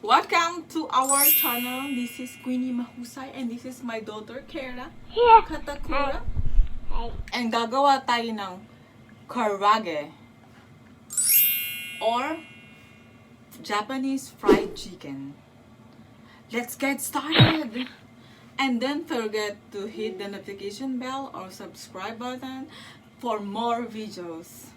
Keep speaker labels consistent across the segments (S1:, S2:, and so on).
S1: Welcome to our channel. This is Queenie Mahusay and this is my daughter Kara Katakura. And gagawa tayo ng karaage or Japanese fried chicken. Let's get started. And don't forget to hit the notification bell or subscribe button for more videos.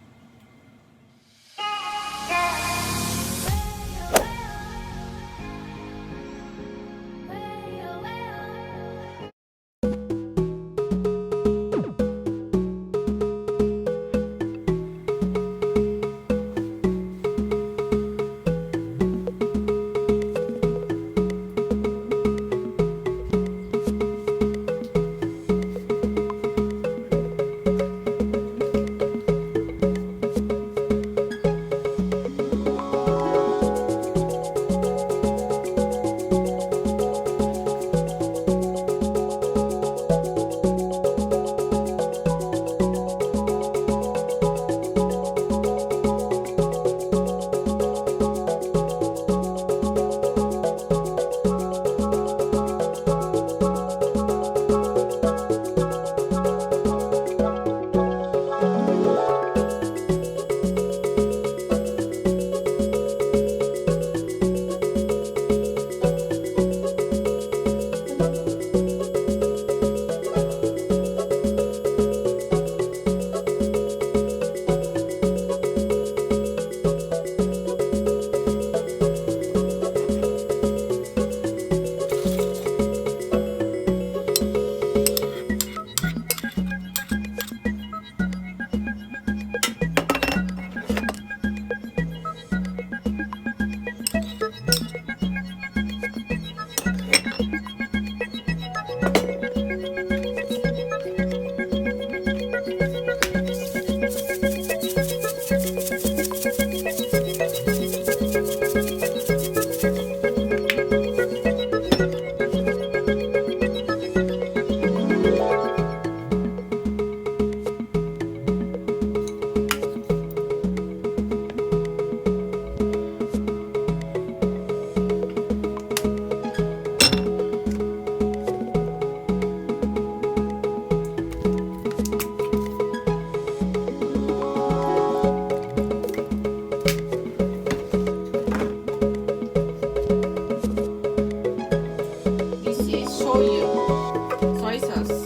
S1: Soysauce.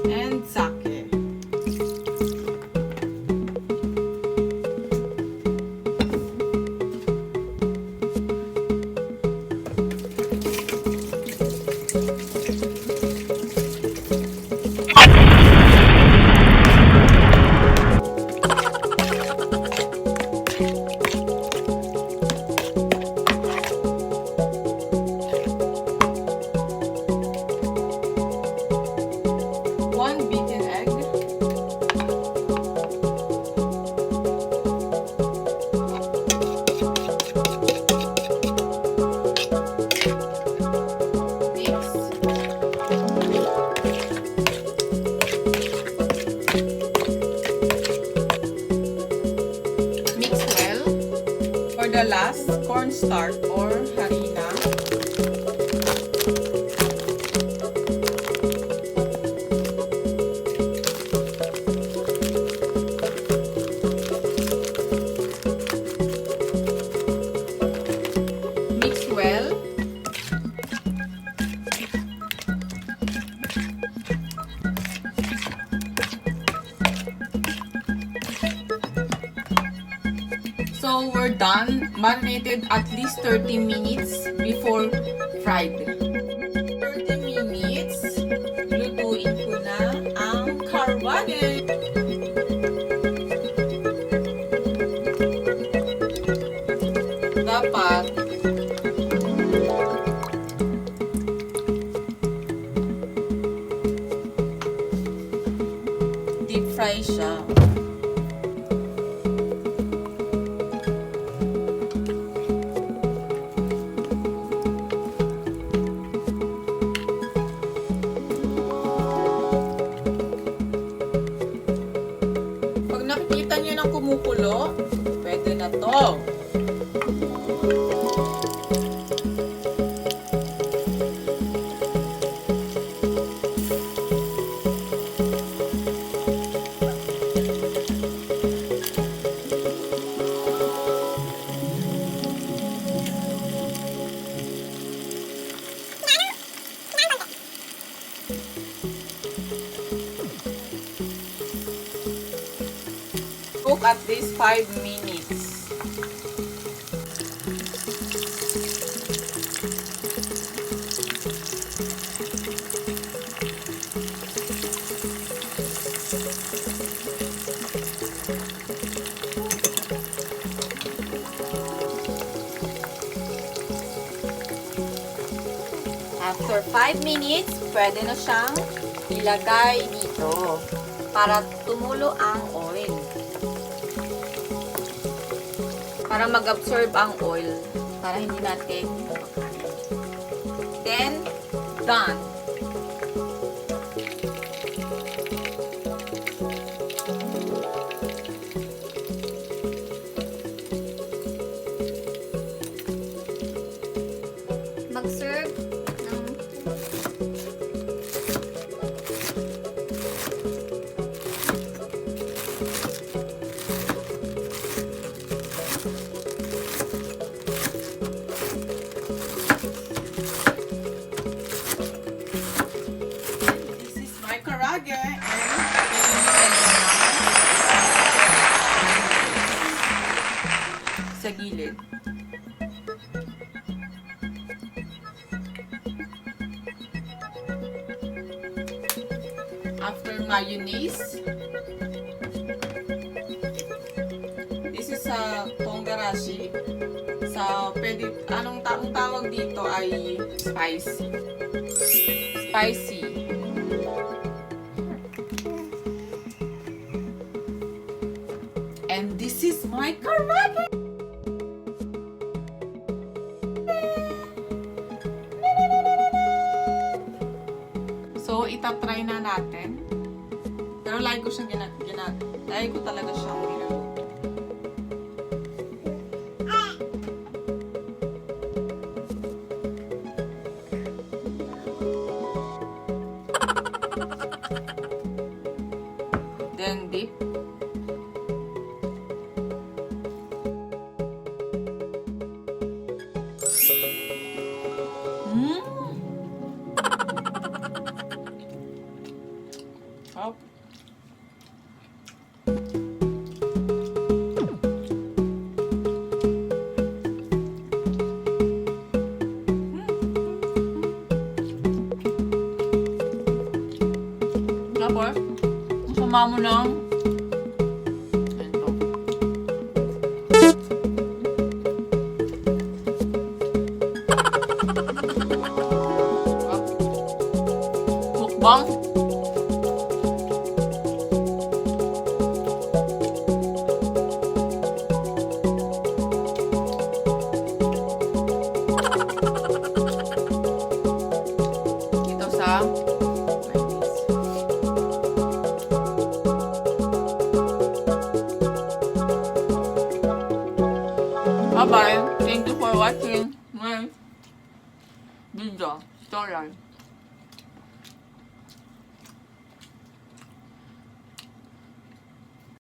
S1: And sake. One beaten egg. Mix well. For the last, cornstarch or harina. Mix well. So we're done. Marinated at least 30 minutes before fried. 30 minutes. Lutuin ko na ang karaage. Dapat deep fry siya. at least 5 minutes.
S2: After 5 minutes, pwede na siyang ilagay dito para tumulo ang oil. Para mag-absorb ang oil. Para hindi natin makain. Then, done. Mag-serve ng
S1: This is my Karaage and sa gilid. After mayonnaise, this is sa Karaage. Sa pwede, anong tawag dito ay spicy. Spicy. And this is my Karaage. So, itatry na natin. Pero like ko siyang like ko talaga siyang niluluto. Then dip. Sarap. Tapos, masama mo ng ito. Mukbang. Ito sa bye-bye. Thank you for watching my video. Story.